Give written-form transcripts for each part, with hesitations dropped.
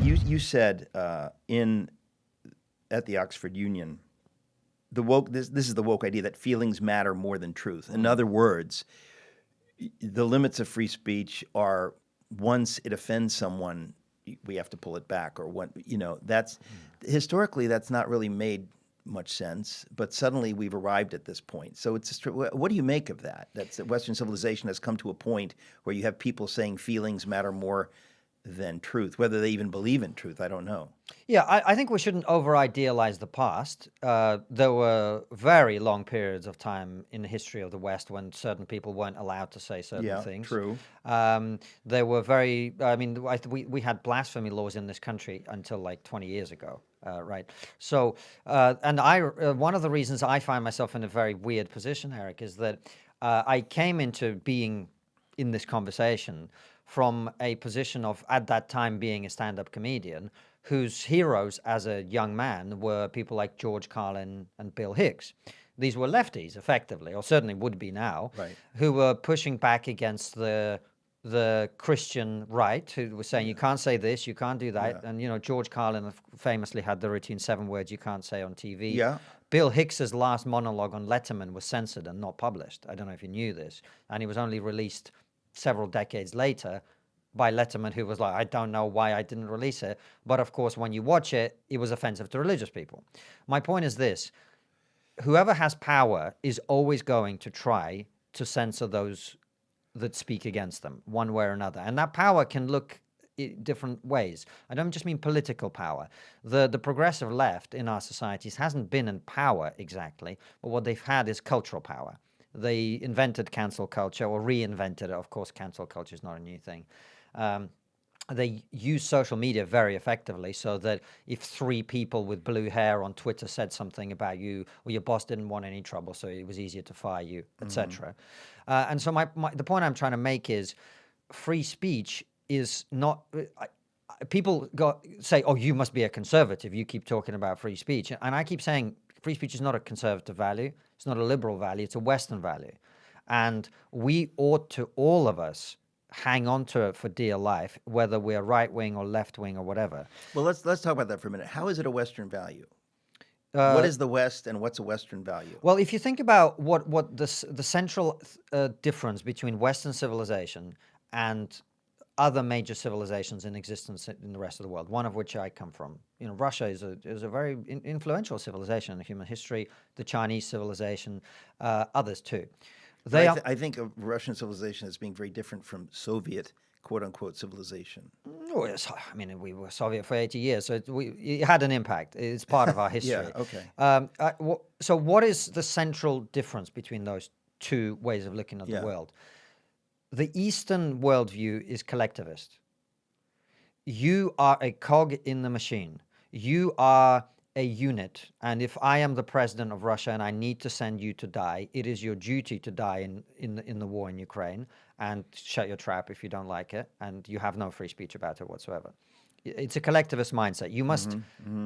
You said at the Oxford Union, this is the woke idea that feelings matter more than truth. In other words, the limits of free speech are once it offends someone, we have to pull it back, or that's historically that's not really made much sense, but suddenly we've arrived at this point. So it's just, what do you make of that? That Western civilization has come to a point where you have people saying feelings matter more than truth. Whether they even believe in truth, I don't know. Yeah, I think we shouldn't over-idealize the past. There were very long periods of time in the history of the West when certain people weren't allowed to say certain things. True. There were we had blasphemy laws in this country until like 20 years ago, right? So, one of the reasons I find myself in a very weird position, Eric, is that I came into being in this conversation from a position of, at that time, being a stand-up comedian, whose heroes as a young man were people like George Carlin and Bill Hicks. These were lefties, effectively, or certainly would be now, right, who were pushing back against the Christian right, who was saying, you can't say this, you can't do that. Yeah. And, George Carlin famously had the routine 7 words you can't say on TV. Yeah. Bill Hicks's last monologue on Letterman was censored and not published. I don't know if you knew this. And he was only released several decades later by Letterman, who was like, I don't know why I didn't release it. But of course, when you watch it, it was offensive to religious people. My point is this: whoever has power is always going to try to censor those that speak against them, one way or another. And that power can look in different ways. I don't just mean political power. The progressive left in our societies hasn't been in power exactly, but what they've had is cultural power. They invented cancel culture, or reinvented it. Of course, cancel culture is not a new thing. They use social media very effectively, so that if 3 people with blue hair on Twitter said something about you, or your boss didn't want any trouble, so it was easier to fire you, etc. And so the point I'm trying to make is, free speech is not... people say, oh, you must be a conservative, you keep talking about free speech. And I keep saying, free speech is not a conservative value, it's not a liberal value, it's a Western value. And we ought to, all of us, hang on to it for dear life, whether we're right-wing or left-wing or whatever. Well, let's talk about that for a minute. How is it a Western value? What is the West, and what's a Western value? Well, if you think about what the central difference between Western civilization and other major civilizations in existence in the rest of the world, one of which I come from. Russia is a very influential civilization in human history, the Chinese civilization, others too. I think of Russian civilization as being very different from Soviet, quote-unquote, civilization. Oh, yes. I mean, we were Soviet for 80 years, so it had an impact. It's part of our history. Yeah, okay. So what is the central difference between those two ways of looking at the world? The Eastern worldview is collectivist. You are a cog in the machine. You are a unit, and if I am the president of Russia and I need to send you to die, it is your duty to die in the war in Ukraine, and shut your trap if you don't like it, and you have no free speech about it whatsoever. It's a collectivist mindset. You must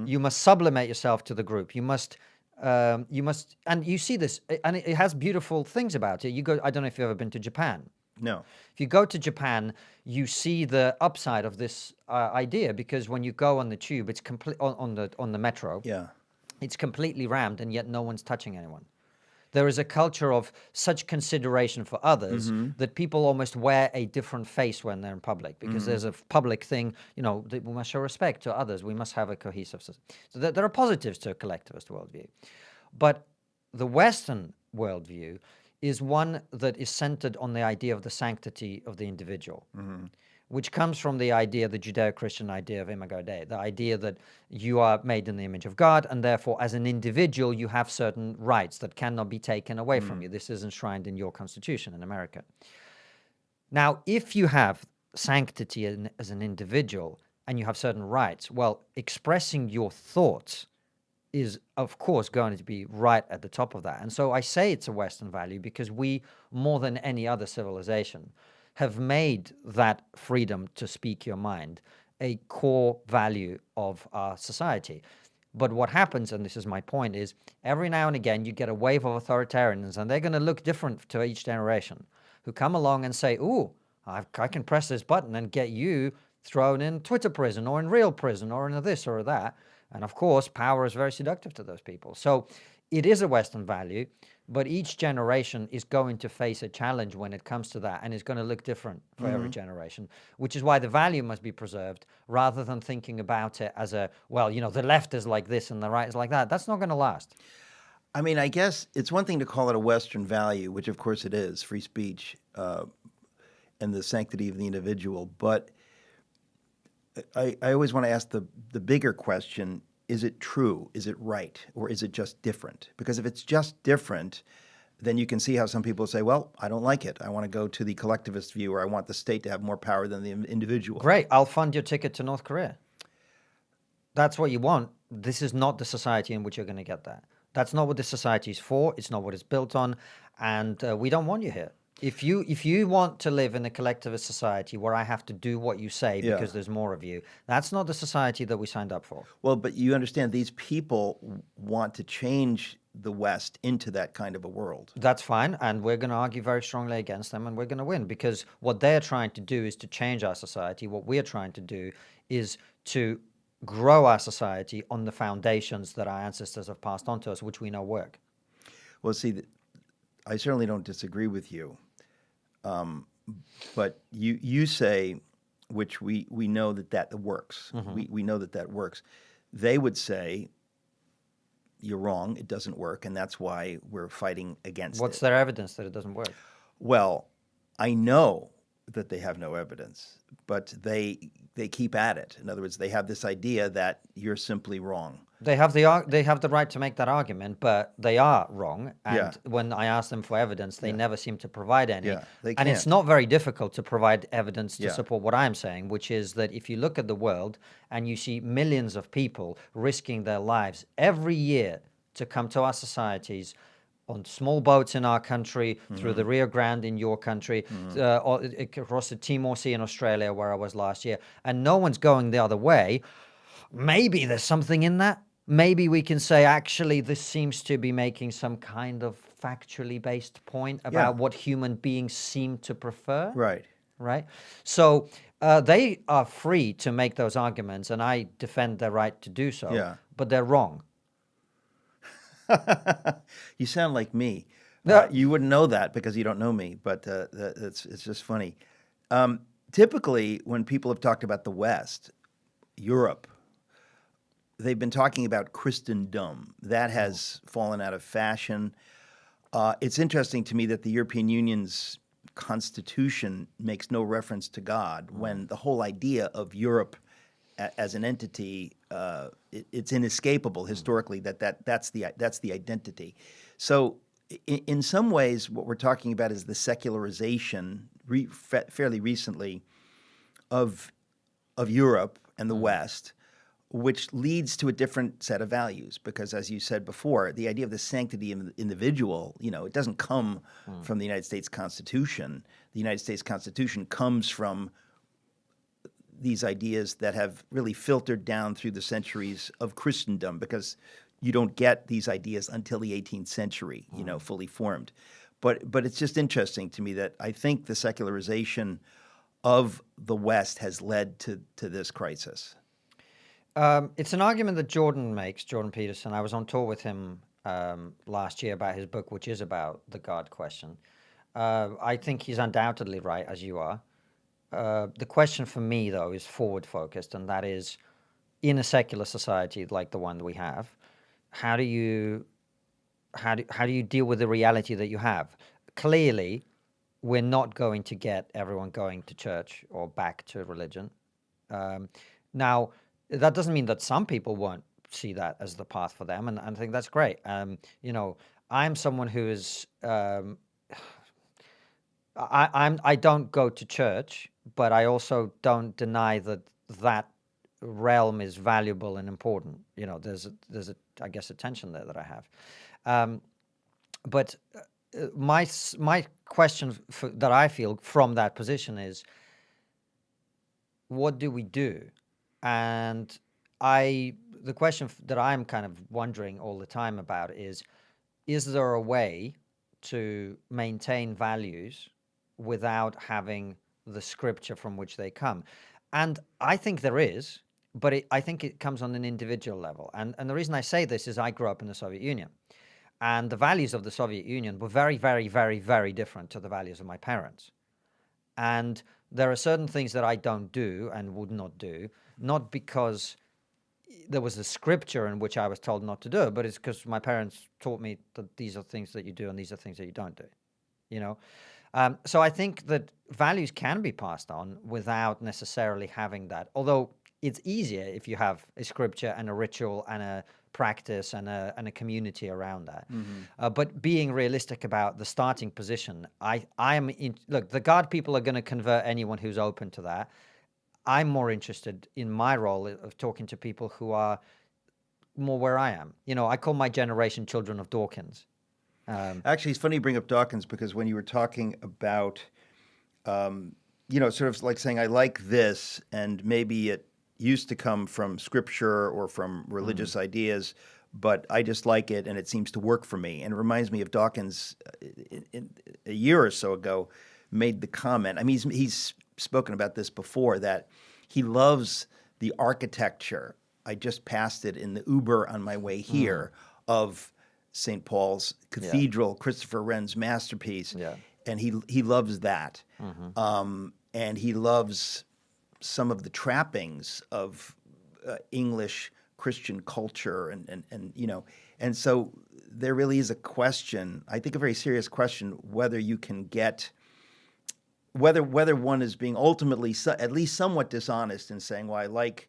you must sublimate yourself to the group. You must, and you see this, and it has beautiful things about it. You go. I don't know if you've ever been to Japan. No. If you go to Japan, you see the upside of this idea, because when you go on the tube, it's on the metro. Yeah. It's completely rammed, and yet no one's touching anyone. There is a culture of such consideration for others that people almost wear a different face when they're in public, because there's a public thing, we must show respect to others. We must have a cohesive society. So there are positives to a collectivist worldview. But the Western worldview is one that is centered on the idea of the sanctity of the individual, which comes from the idea, the Judeo-Christian idea of imago Dei, the idea that you are made in the image of God, and therefore, as an individual, you have certain rights that cannot be taken away from you. This is enshrined in your Constitution in America. Now, if you have sanctity as an individual and you have certain rights, well, expressing your thoughts is, of course, going to be right at the top of that. And so I say it's a Western value because we, more than any other civilization, have made that freedom to speak your mind a core value of our society. But what happens, and this is my point, is every now and again you get a wave of authoritarians, and they're going to look different to each generation, who come along and say, ooh, I can press this button and get you thrown in Twitter prison or in real prison or in this or that. And of course, power is very seductive to those people. So it is a Western value, but each generation is going to face a challenge when it comes to that, and it's going to look different for every generation, which is why the value must be preserved rather than thinking about it as the left is like this and the right is like that. That's not going to last. I mean, I guess it's one thing to call it a Western value, which of course it is, free speech and the sanctity of the individual. But I always want to ask the bigger question, is it true? Is it right? Or is it just different? Because if it's just different, then you can see how some people say, well, I don't like it. I want to go to the collectivist view, or I want the state to have more power than the individual. Great. I'll fund your ticket to North Korea. That's what you want. This is not the society in which you're going to get that. That's not what this society is for. It's not what it's built on. And we don't want you here. If you want to live in a collectivist society where I have to do what you say because there's more of you, that's not the society that we signed up for. Well, but you understand these people want to change the West into that kind of a world. That's fine, and we're going to argue very strongly against them, and we're going to win, because what they're trying to do is to change our society. What we're trying to do is to grow our society on the foundations that our ancestors have passed on to us, which we know work. Well, see, I certainly don't disagree with you. But you say, which we know that works. We know that works. They would say, you're wrong, it doesn't work, and that's why we're fighting against it. What's their evidence that it doesn't work? Well, I know that they have no evidence, but they keep at it. In other words, they have this idea that you're simply wrong. They have the right to make that argument, but they are wrong. And when I ask them for evidence, they never seem to provide any. They and it's can't. not very difficult to provide evidence to support what I'm saying, which is that if you look at the world and you see millions of people risking their lives every year to come to our societies, on small boats in our country, through the Rio Grande in your country, across the Timor Sea in Australia, where I was last year, and no one's going the other way, maybe there's something in that. Maybe we can say, actually, this seems to be making some kind of factually based point about what human beings seem to prefer. Right? So they are free to make those arguments, and I defend their right to do so, but they're wrong. You sound like me. You wouldn't know that because you don't know me, but it's just funny. Typically, when people have talked about the West, Europe, they've been talking about Christendom. That has fallen out of fashion. It's interesting to me that the European Union's constitution makes no reference to God, when the whole idea of Europe as an entity, it's inescapable historically that's the identity. So in some ways, what we're talking about is the secularization fairly recently of Europe and the West, which leads to a different set of values. Because as you said before, the idea of the sanctity of the individual, it doesn't come from the United States Constitution. The United States Constitution comes from these ideas that have really filtered down through the centuries of Christendom, because you don't get these ideas until the 18th century, fully formed. But it's just interesting to me that I think the secularization of the West has led to this crisis. It's an argument that Jordan Peterson. I was on tour with him last year about his book, which is about the God question. I think he's undoubtedly right, as you are. The question for me, though, is forward-focused, and that is, in a secular society like the one that we have, how do you deal with the reality that you have? Clearly, we're not going to get everyone going to church or back to religion. Now, that doesn't mean that some people won't see that as the path for them, and I think that's great. I'm someone who is I don't go to church, but I also don't deny that realm is valuable and important. There's I guess a tension there that I have. But my question that I feel from that position is, what do we do? And the question that I'm kind of wondering all the time about is there a way to maintain values without having the scripture from which they come? And I think there is, but I think it comes on an individual level. And the reason I say this is I grew up in the Soviet Union. And the values of the Soviet Union were very, very, very, very different to the values of my parents. And there are certain things that I don't do and would not do, not because there was a scripture in which I was told not to do it, but it's because my parents taught me that these are things that you do and these are things that you don't do, you know? So I think that values can be passed on without necessarily having that, although it's easier if you have a scripture and a ritual and a practice and a community around that. But being realistic about the starting position, I am in, look, the God people are going to convert anyone who's open to that. I'm more interested in my role of talking to people who are more where I am. You know, I call my generation children of Dawkins. Actually, it's funny you bring up Dawkins, because when you were talking about, sort of like saying, I like this, and maybe it used to come from scripture or from religious ideas, but I just like it and it seems to work for me. And it reminds me of Dawkins a year or so ago made the comment. I mean, he's spoken about this before, that he loves the architecture. I just passed it in the Uber on my way here of St. Paul's Cathedral, Christopher Wren's masterpiece. Yeah. And he loves that. And he loves some of the trappings of English Christian culture, and so there really is a question, I think a very serious question, whether you can get, whether one is being ultimately at least somewhat dishonest in saying, well, I like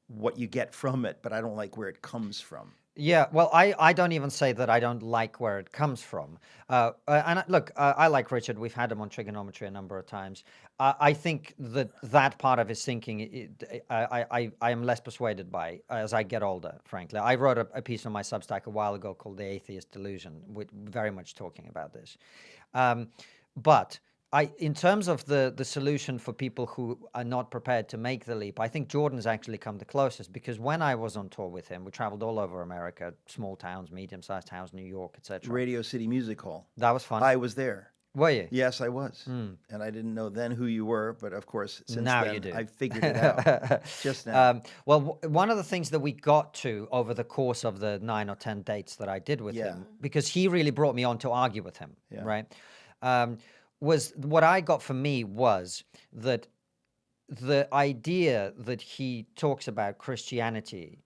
what you get from it, but I don't like where it comes from. Yeah, well, I don't even say that I don't like where it comes from. Look, I like Richard. We've had him on trigonometry a number of times. I think that part of his thinking, I am less persuaded by as I get older, frankly. I wrote a piece on my Substack a while ago called The Atheist Delusion, very much talking about this. But in terms of the solution for people who are not prepared to make the leap, I think Jordan's actually come the closest, because when I was on tour with him, we traveled all over America, small towns, medium-sized towns, New York, etc. Radio City Music Hall. That was fun. I was there. Were you? Yes, I was. And I didn't know then who you were, but of course, since Now then, you do. I figured it out just now. Well, one of the things that we got to over the course of the 9 or 10 dates that I did with him, because he really brought me on to argue with him, right? Was what I got for me was that the idea that he talks about Christianity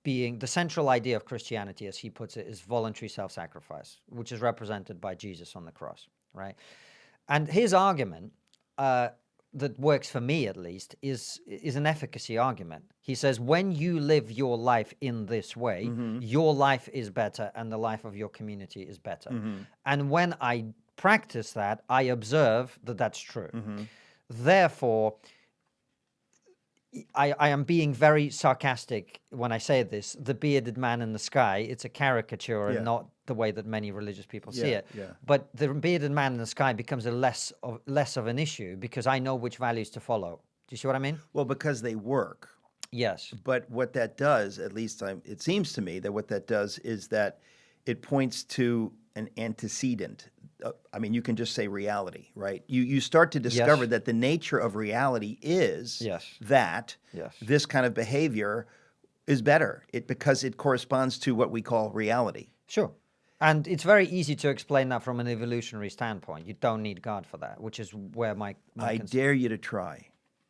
being the central idea of Christianity, as he puts it, is voluntary self-sacrifice, which is represented by Jesus on the cross, right? And his argument that works for me, at least, is an efficacy argument. He says, when you live your life in this way, your life is better and the life of your community is better. And when I practice that, I observe that that's true. Therefore, I am being very sarcastic when I say this. The bearded man in the sky, it's a caricature and not the way that many religious people see it. But the bearded man in the sky becomes less of an issue because I know which values to follow. Do you see what I mean? Well, because they work. Yes. But what that does, at least it seems to me that what that does is that it points to an antecedent. I mean, you can just say reality, right? You start to discover that the nature of reality is that this kind of behavior is better because it corresponds to what we call reality. Sure. And it's very easy to explain that from an evolutionary standpoint. You don't need God for that, which is where my I dare you to try.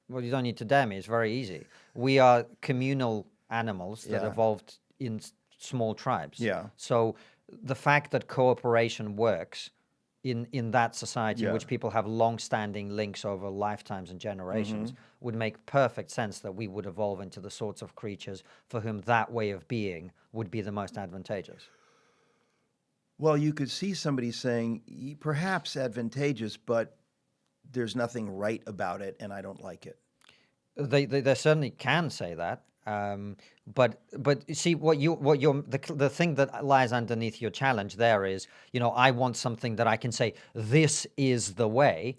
Well, you don't need to dare me. It's very easy. We are communal animals that evolved in small tribes. Yeah. So the fact that cooperation works in that society in which people have long-standing links over lifetimes and generations would make perfect sense that we would evolve into the sorts of creatures for whom that way of being would be the most advantageous. Well, you could see somebody saying, perhaps advantageous, but there's nothing right about it, and I don't like it. They certainly can say that. But you see the thing that lies underneath your challenge there is, I want something that I can say, this is the way,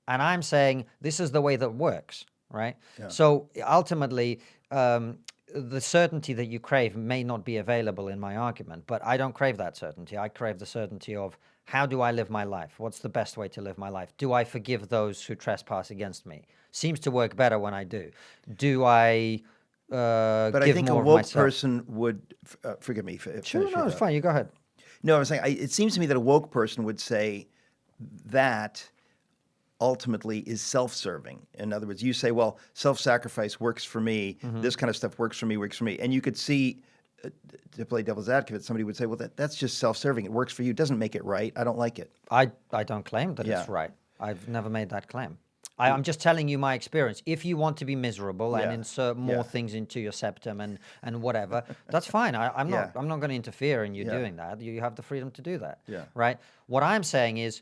and I'm saying this is the way that works, right? Yeah. So ultimately, the certainty that you crave may not be available in my argument, but I don't crave that certainty. I crave the certainty of, how do I live my life? What's the best way to live my life? Do I forgive those who trespass against me? seems to work better when I do. Do I But I give think a more of woke myself? person would, forgive me. Sure, Finish no, your it's thought. fine. You go ahead. No, I was saying, it seems to me that a woke person would say that ultimately is self-serving. In other words, you say, well, self-sacrifice works for me. This kind of stuff works for me. And you could see, to play devil's advocate, somebody would say, well, that's just self-serving. It works for you. It doesn't make it right. I don't like it. I don't claim that Yeah. it's right. I've never made that claim. I'm just telling you my experience. If you want to be miserable and Yeah. insert more Yeah. things into your septum and whatever, that's fine. I'm Yeah. not going to interfere in you Yeah. doing that. You have the freedom to do that. Yeah. Right? What I'm saying is,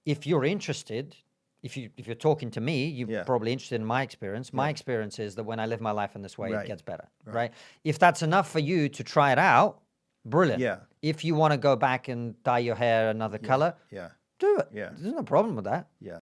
if you're interested, if you're talking to me, you're Yeah. probably interested in my experience. My experience is that when I live my life in this way, Right. it gets better. Right? If that's enough for you to try it out, brilliant. Yeah. If you want to go back and dye your hair another color, Yeah. do it. Yeah. There's no problem with that. Yeah.